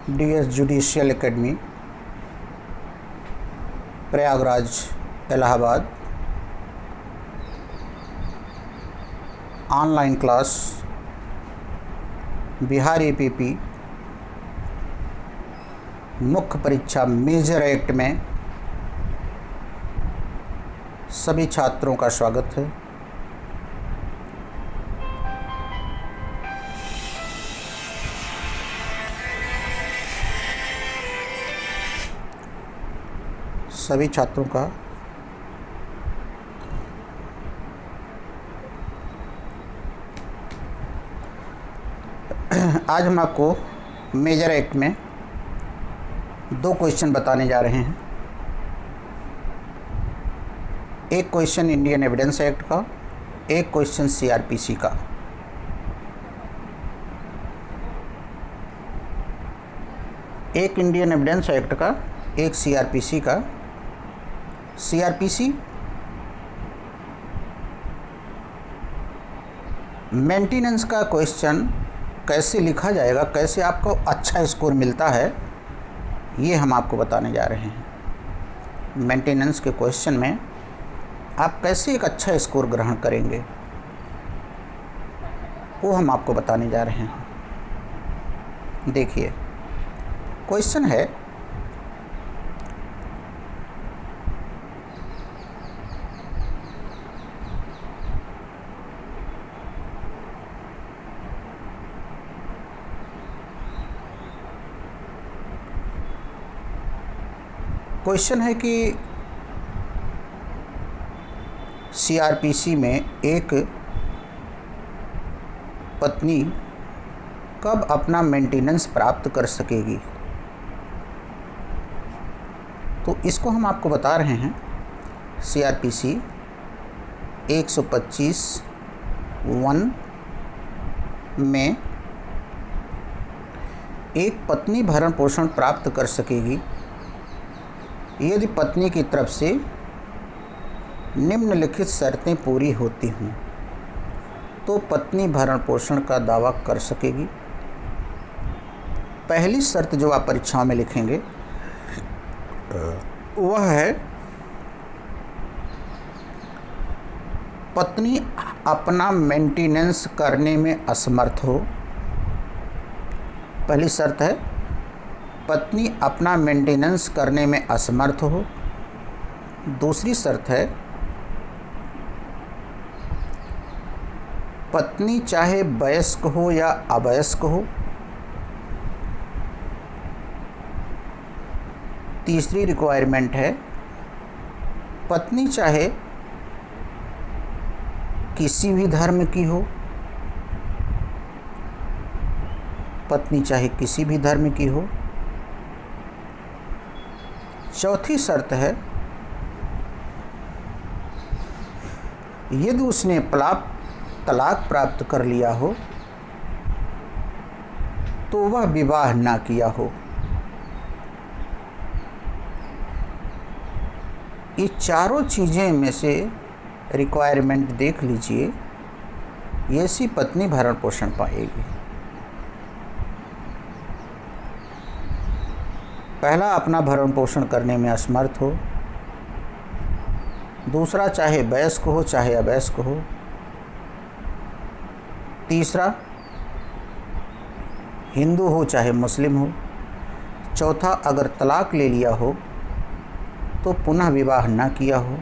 DS judicial academy, Prayagraj, Allahabad. Online class Bihar APP मुख्य परीक्षा major act में सभी छात्रों का स्वागत है। सभी छात्रों का आज हम आपको मेजर एक्ट में 2 क्वेश्चन बताने जा रहे हैं। एक क्वेश्चन इंडियन एविडेंस एक्ट का, एक क्वेश्चन CRPC का। एक इंडियन एविडेंस एक्ट का, एक CRPC का। CRPC मेंटेनेंस का क्वेश्चन कैसे लिखा जाएगा, कैसे आपको अच्छा स्कोर मिलता है, ये हम आपको बताने जा रहे हैं। मेंटेनेंस के क्वेश्चन में आप कैसे एक अच्छा स्कोर ग्रहण करेंगे, वो हम आपको बताने जा रहे हैं। देखिए, क्वेश्चन है, कि CRPC में एक पत्नी कब अपना मेंटेनेंस प्राप्त कर सकेगी। तो इसको हम आपको बता रहे हैं। CRPC 125(1) में एक पत्नी भरण पोषण प्राप्त कर सकेगी यदि पत्नी की तरफ से निम्नलिखित शर्तें पूरी होती हों, तो पत्नी भरण पोषण का दावा कर सकेगी। पहली शर्त जो आप परीक्षाओं में लिखेंगे वह है पत्नी अपना मेंटेनेंस करने में असमर्थ हो। पहली शर्त है पत्नी अपना मेंटेनेंस करने में असमर्थ हो। दूसरी शर्त है पत्नी चाहे वयस्क हो या अवयस्क हो। तीसरी रिक्वायरमेंट है पत्नी चाहे किसी भी धर्म की हो। पत्नी चाहे किसी भी धर्म की हो। चौथी शर्त है यदि उसने तलाक प्राप्त कर लिया हो तो वह विवाह ना किया हो। ये चारों चीज़ें में से रिक्वायरमेंट देख लीजिए, ऐसी पत्नी भरण पोषण पाएगी। पहला, अपना भरण पोषण करने में असमर्थ हो। दूसरा, चाहे वयस्क हो चाहे अवयस्क हो। तीसरा, हिंदू हो चाहे मुस्लिम हो। चौथा, अगर तलाक ले लिया हो तो पुनः विवाह न किया हो।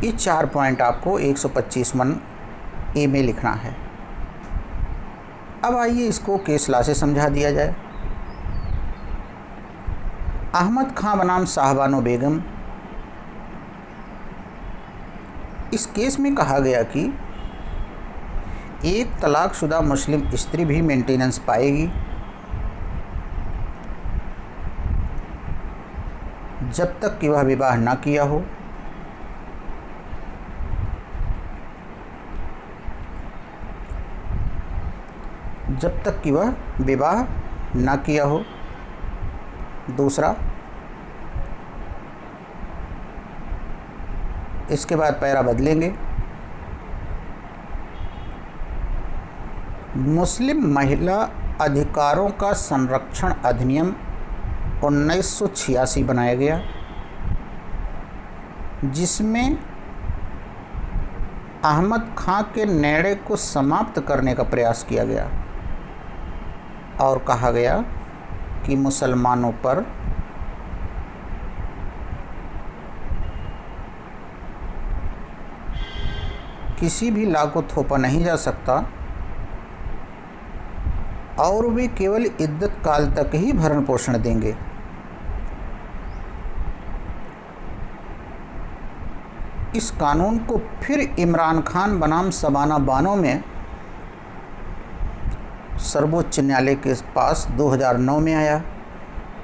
ये 4 पॉइंट आपको 125(1) में लिखना है। अब आइए इसको केस लॉ से समझा दिया जाए। अहमद खां बनाम साहबानो बेगम, इस केस में कहा गया कि एक तलाकशुदा मुस्लिम स्त्री भी मेंटेनेंस पाएगी जब तक कि वह विवाह ना किया हो। जब तक कि वह विवाह ना किया हो। दूसरा, इसके बाद पैरा बदलेंगे। मुस्लिम महिला अधिकारों का संरक्षण अधिनियम 1986 बनाया गया, जिसमें अहमद खां के निर्णय को समाप्त करने का प्रयास किया गया और कहा गया कि मुसलमानों पर किसी भी लागू थोपा नहीं जा सकता और वे केवल इद्दत काल तक ही भरण पोषण देंगे। इस कानून को फिर इमरान खान बनाम शबाना बानो में सर्वोच्च न्यायालय के पास 2009 में आया।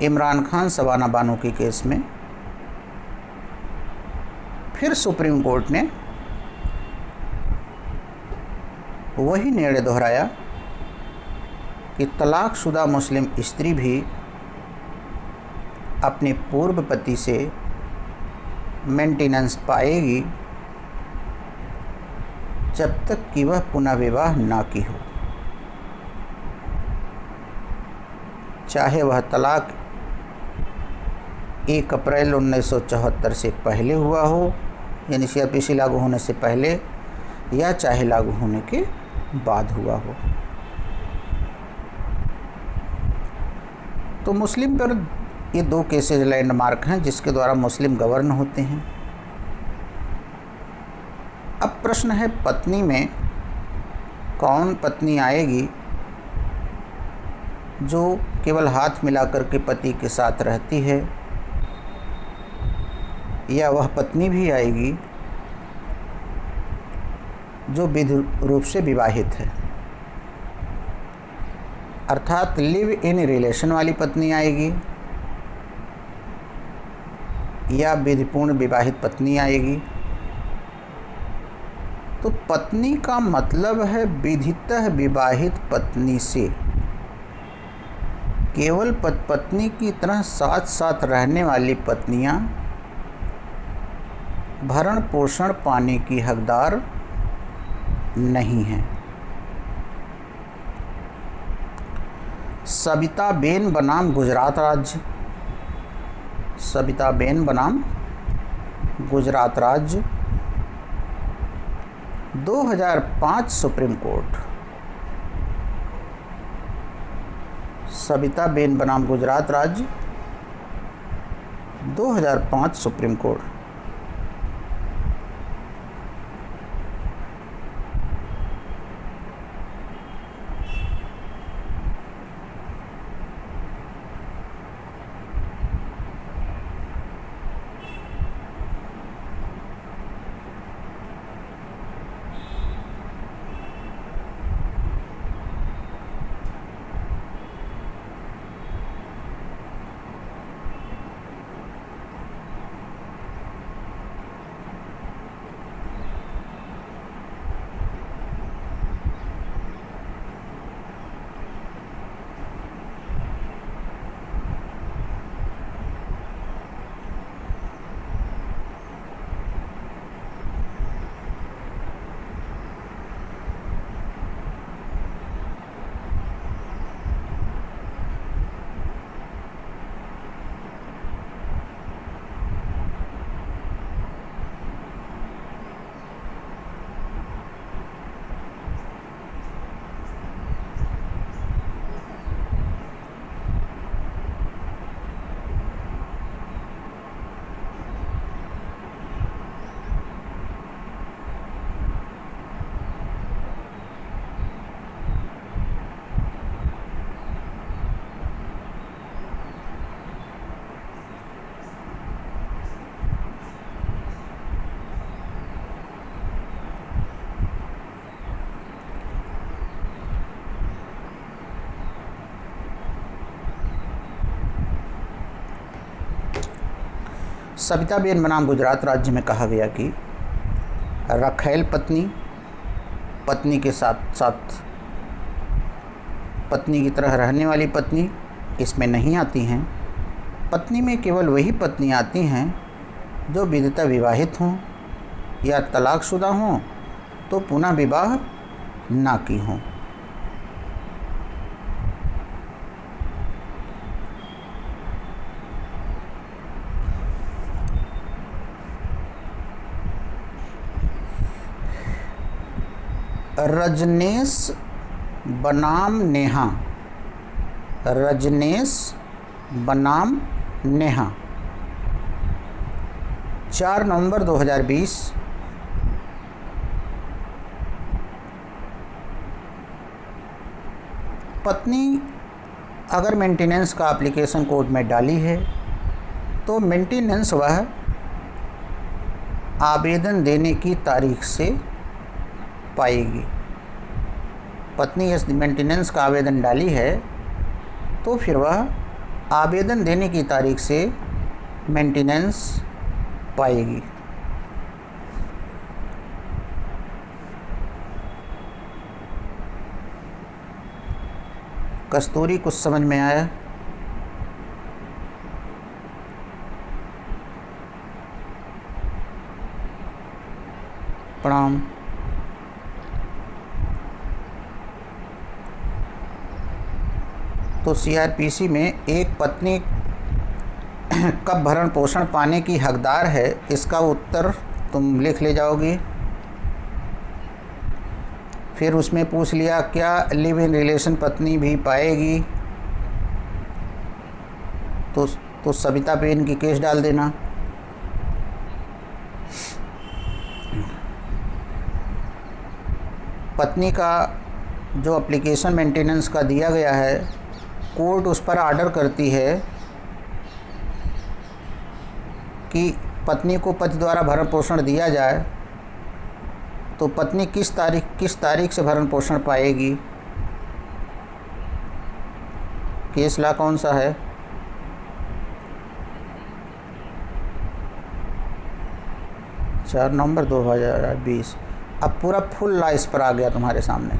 इमरान खान शबाना बानो के केस में फिर सुप्रीम कोर्ट ने वही निर्णय दोहराया कि तलाकशुदा मुस्लिम स्त्री भी अपने पूर्व पति से मेंटेनेंस पाएगी जब तक कि वह पुनः विवाह ना की हो, चाहे वह तलाक 1 अप्रैल 1974 से पहले हुआ हो, यानी सीआरपीसी लागू होने से पहले, या चाहे लागू होने के बाद हुआ हो। तो मुस्लिम पर ये 2 केसेज लैंडमार्क हैं जिसके द्वारा मुस्लिम गवर्न होते हैं। अब प्रश्न है, पत्नी में कौन पत्नी आएगी जो केवल हाथ मिलाकर के पति के साथ रहती है, या वह पत्नी भी आएगी जो विधि रूप से विवाहित है, अर्थात लिव इन रिलेशन वाली पत्नी आएगी, या विधिपूर्ण विवाहित पत्नी आएगी। तो पत्नी का मतलब है विधितः विवाहित पत्नी से केवल पत्नी की तरह साथ साथ रहने वाली पत्नियां भरण पोषण पाने की हकदार नहीं हैं। सबिताबेन बनाम गुजरात राज्य, सबिताबेन बनाम गुजरात राज्य 2005 सुप्रीम कोर्ट, सबिताबेन बनाम गुजरात राज्य 2005 सुप्रीम कोर्ट। सबिताबेन बनाम गुजरात राज्य में कहा गया कि रखैल पत्नी, पत्नी के साथ साथ पत्नी की तरह रहने वाली पत्नी इसमें नहीं आती हैं। पत्नी में केवल वही पत्नी आती हैं जो विधितः विवाहित हों या तलाकशुदा हों तो पुनः विवाह ना की हों। रजनीश बनाम नेहा, रजनीश बनाम नेहा, 4 नवंबर 2020। पत्नी अगर मेंटेनेंस का एप्लीकेशन कोर्ट में डाली है तो मेंटेनेंस वह आवेदन देने की तारीख से पाएगी। पत्नी इस मेंटेनेंस का आवेदन डाली है तो फिर वह आवेदन देने की तारीख से मेंटेनेंस पाएगी। कस्तूरी, कुछ समझ में आया? प्रणाम। तो सीआरपीसी में एक पत्नी कब भरण पोषण पाने की हकदार है, इसका उत्तर तुम लिख ले जाओगी। फिर उसमें पूछ लिया क्या लिव इन रिलेशन पत्नी भी पाएगी, तो सविता पे इनकी केस डाल देना। पत्नी का जो एप्लीकेशन मेंटेनेंस का दिया गया है, कोर्ट उस पर आर्डर करती है कि पत्नी को पति द्वारा भरण पोषण दिया जाए, तो पत्नी किस तारीख से भरण पोषण पाएगी? केस ला कौन सा है? चार नवंबर 2020। अब पूरा फुल ला इस पर आ गया तुम्हारे सामने।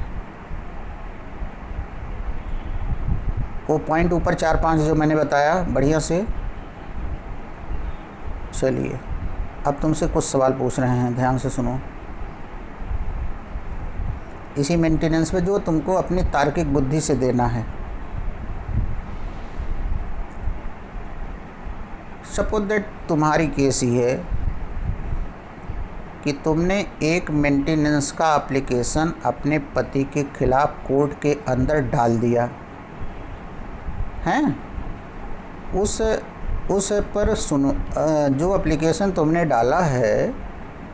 वो पॉइंट ऊपर 4-5 जो मैंने बताया बढ़िया से। चलिए अब तुमसे कुछ सवाल पूछ रहे हैं, ध्यान से सुनो। इसी मेंटेनेंस पे जो तुमको अपनी तार्किक बुद्धि से देना है। सपोज दैट तुम्हारी केस ही है कि तुमने एक मेंटेनेंस का एप्लीकेशन अपने पति के खिलाफ कोर्ट के अंदर डाल दिया हैं। उस पर सुनो, जो एप्लीकेशन तुमने डाला है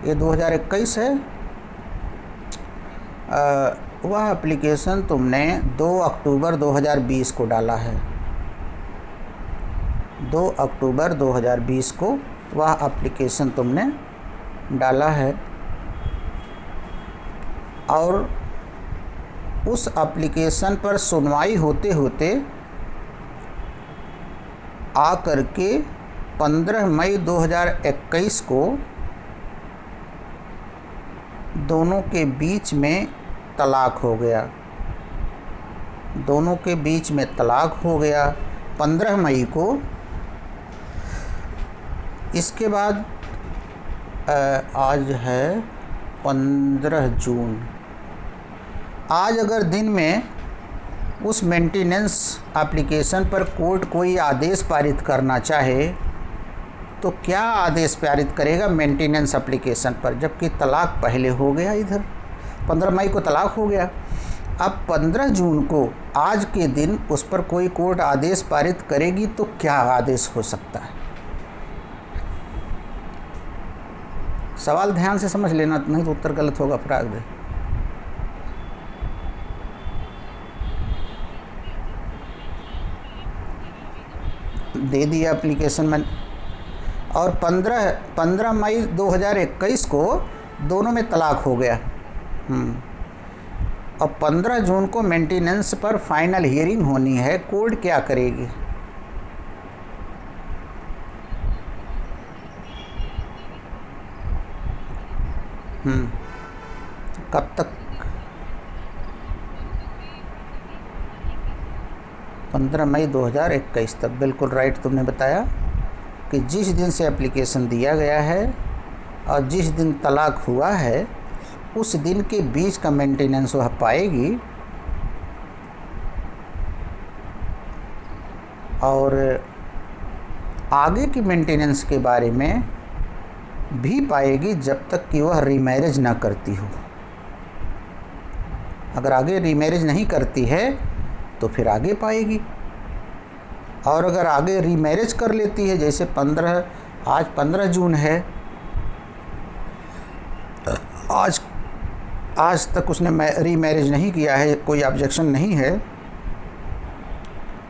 ये 2021 है। वह एप्लीकेशन तुमने 2 अक्टूबर 2020 को डाला है। 2 अक्टूबर 2020 को वह एप्लीकेशन तुमने डाला है और उस एप्लीकेशन पर सुनवाई होते होते आ करके 15 मई 2021 को दोनों के बीच में तलाक हो गया। दोनों के बीच में तलाक हो गया 15 मई को। इसके बाद आज है 15 जून। आज अगर दिन में उस मेंटेनेंस एप्लीकेशन पर कोर्ट कोई आदेश पारित करना चाहे तो क्या आदेश पारित करेगा मेंटेनेंस एप्लीकेशन पर, जबकि तलाक पहले हो गया। इधर 15 मई को तलाक हो गया। अब 15 जून को आज के दिन उस पर कोई कोर्ट आदेश पारित करेगी तो क्या आदेश हो सकता है? सवाल ध्यान से समझ लेना, नहीं तो उत्तर गलत होगा। फराग दे दिया एप्लीकेशन में और 15 मई 2021 को दोनों में तलाक हो गया। और 15 जून को मेंटेनेंस पर फाइनल हियरिंग होनी है। कोर्ट क्या करेगी? कब तक? 15 मई 2021 तक। बिल्कुल राइट तुमने बताया कि जिस दिन से एप्लीकेशन दिया गया है और जिस दिन तलाक हुआ है उस दिन के बीच का मेंटेनेंस वह पाएगी और आगे की मेंटेनेंस के बारे में भी पाएगी जब तक कि वह रीमैरिज ना करती हो। अगर आगे रीमैरिज नहीं करती है तो फिर आगे पाएगी, और अगर आगे रीमैरिज कर लेती है, जैसे आज 15 जून है, आज तक उसने रीमैरिज नहीं किया है, कोई ऑब्जेक्शन नहीं है,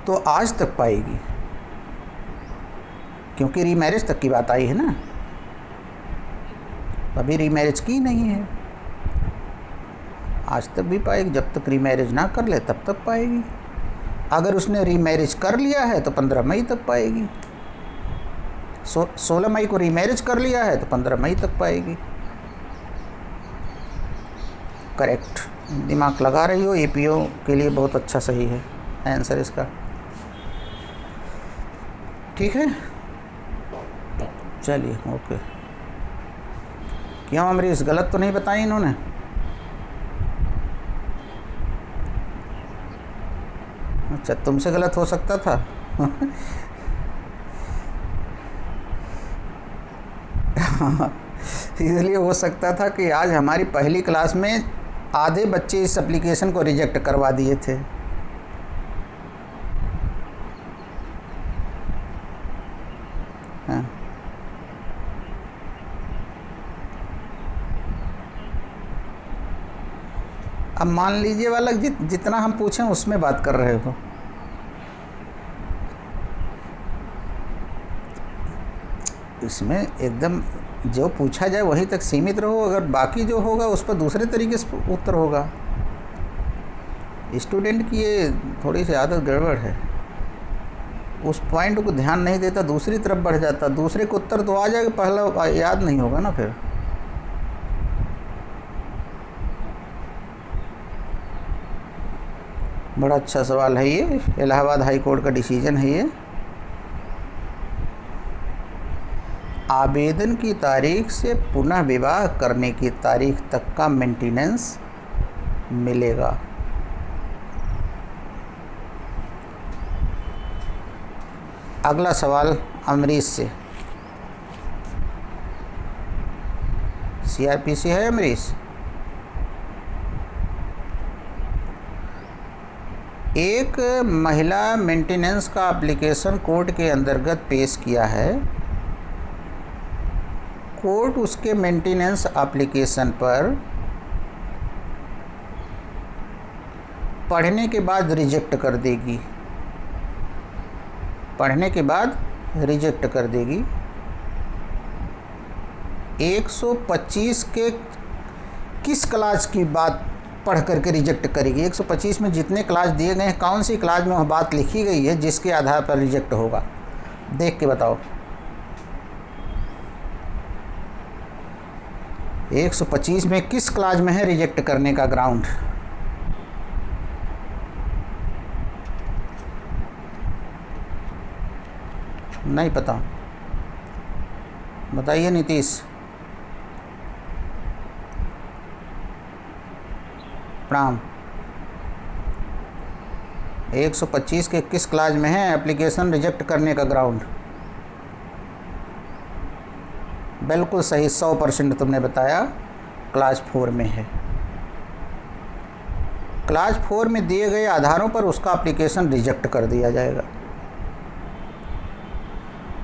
तो आज तक पाएगी, क्योंकि रीमैरिज तक की बात आई है ना, अभी रीमैरिज की नहीं है। आज तक भी पाएगी, जब तक रीमैरिज ना कर ले तब तक पाएगी। अगर उसने रीमैरिज कर लिया है तो 15 मई तक पाएगी। 16 मई को रीमैरिज कर लिया है तो 15 मई तक पाएगी। करेक्ट, दिमाग लगा रही हो, एपीओ के लिए बहुत अच्छा सही है आंसर इसका। ठीक है, चलिए ओके। क्यों अमरीश, गलत तो नहीं बताई इन्होंने? अच्छा, तुमसे गलत हो सकता था। इसलिए हो सकता था कि आज हमारी पहली क्लास में आधे बच्चे इस एप्लीकेशन को रिजेक्ट करवा दिए थे। हाँ। अब मान लीजिए वाला जितना हम पूछें उसमें बात कर रहे हो। इसमें एकदम जो पूछा जाए वहीं तक सीमित रहो, अगर बाकी जो होगा उस पर दूसरे तरीके से उत्तर होगा। स्टूडेंट की ये थोड़ी सी आदत गड़बड़ है, उस पॉइंट को ध्यान नहीं देता, दूसरी तरफ बढ़ जाता, दूसरे को उत्तर तो आ जाएगा, पहला याद नहीं होगा ना फिर। बड़ा अच्छा सवाल है ये, इलाहाबाद हाई कोर्ट का डिसीजन है ये। आवेदन की तारीख से पुनः विवाह करने की तारीख तक का मेंटेनेंस मिलेगा। अगला सवाल अमरीश से, सीआरपीसी है अमरीश। एक महिला मेंटेनेंस का एप्लीकेशन कोर्ट के अंतर्गत पेश किया है। कोर्ट उसके मेंटेनेंस एप्लीकेशन पर पढ़ने के बाद रिजेक्ट कर देगी। पढ़ने के बाद रिजेक्ट कर देगी। 125 के किस क्लास की बात पढ़ करके रिजेक्ट करेगी? 125 में जितने क्लास दिए गए हैं, कौन सी क्लास में वह बात लिखी गई है जिसके आधार पर रिजेक्ट होगा? देख के बताओ। 125 में किस क्लास में है रिजेक्ट करने का ग्राउंड? नहीं पता, बताइए नीतीश। प्रणाम। 125 के किस क्लास में है एप्लीकेशन रिजेक्ट करने का ग्राउंड? बिल्कुल सही, 100% तुमने बताया, क्लास 4 में है। क्लास 4 में दिए गए आधारों पर उसका एप्लीकेशन रिजेक्ट कर दिया जाएगा।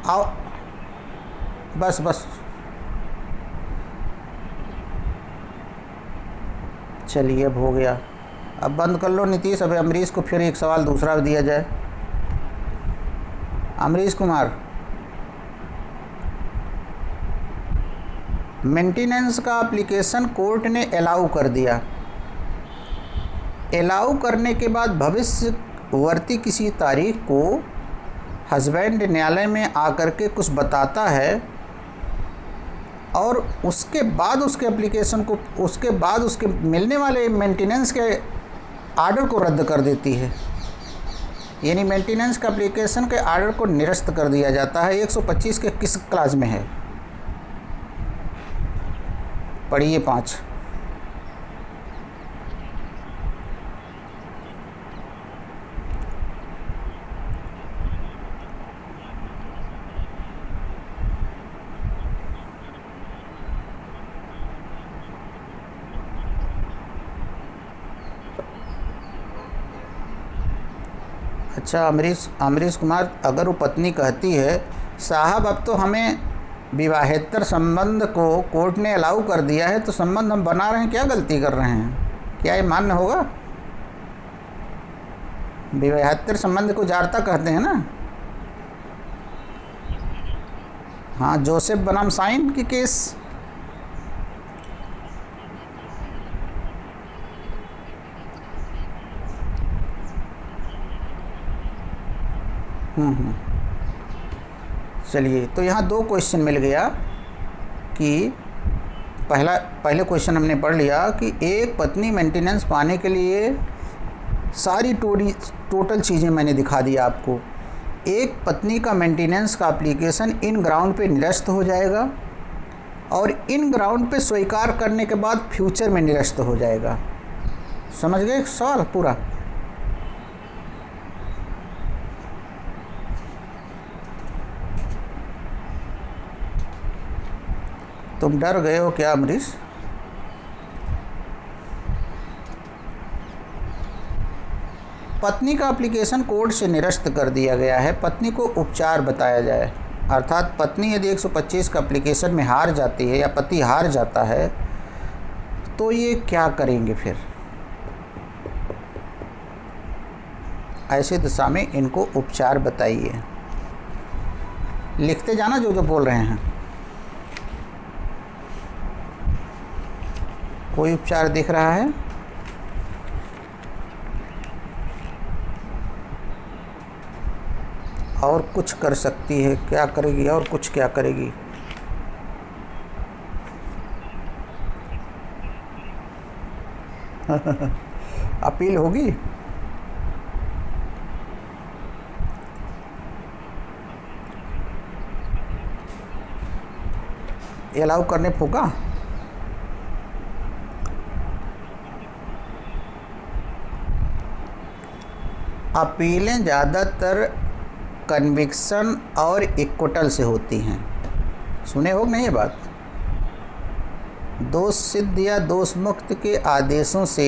आओ, बस चलिए, अब हो गया। अब बंद कर लो नीतीश। अब अमरीश को फिर एक सवाल दूसरा दिया जाए। अमरीश कुमार, मेंटेनेंस का एप्लीकेशन कोर्ट ने अलाउ कर दिया। अलाउ करने के बाद भविष्यवर्ती किसी तारीख को हस्बैंड न्यायालय में आकर के कुछ बताता है और उसके बाद उसके एप्लीकेशन को, उसके बाद उसके मिलने वाले मेंटेनेंस के आर्डर को रद्द कर देती है। यानी मेंटेनेंस का एप्लीकेशन के आर्डर को निरस्त कर दिया जाता है। 125 के किस क्लास में है? पढ़िए 5। अच्छा, अमरीश कुमार, अगर वो पत्नी कहती है साहब अब तो हमें विवाहेतर संबंध को कोर्ट ने अलाउ कर दिया है, तो संबंध हम बना रहे हैं, क्या गलती कर रहे हैं, क्या ये मान्य होगा? विवाहेतर संबंध को जारता कहते हैं ना। हाँ, जोसेफ बनाम साइन की केस। चलिए, तो यहाँ दो क्वेश्चन मिल गया कि पहले क्वेश्चन हमने पढ़ लिया कि एक पत्नी मेंटेनेंस पाने के लिए सारी टोटल चीज़ें मैंने दिखा दी आपको। एक पत्नी का मेंटेनेंस का एप्लीकेशन इन ग्राउंड पे निरस्त हो जाएगा और इन ग्राउंड पे स्वीकार करने के बाद फ्यूचर में निरस्त हो जाएगा। समझ गए सवाल पूरा? तुम डर गए हो क्या अमरीश? पत्नी का एप्लीकेशन कोर्ट से निरस्त कर दिया गया है। पत्नी को उपचार बताया जाए, अर्थात पत्नी यदि 125 का एप्लीकेशन में हार जाती है या पति हार जाता है तो ये क्या करेंगे फिर? ऐसी दिशा में इनको उपचार बताइए। लिखते जाना जो जो बोल रहे हैं। कोई उपचार दिख रहा है? और कुछ कर सकती है, क्या करेगी और कुछ क्या करेगी? अपील होगी? अलाउ करने होगा? अपीलें ज़्यादातर कन्विक्शन और इक्वटल से होती हैं। सुने हो नहीं ये बात? दोष सिद्ध या दोष मुक्त के आदेशों से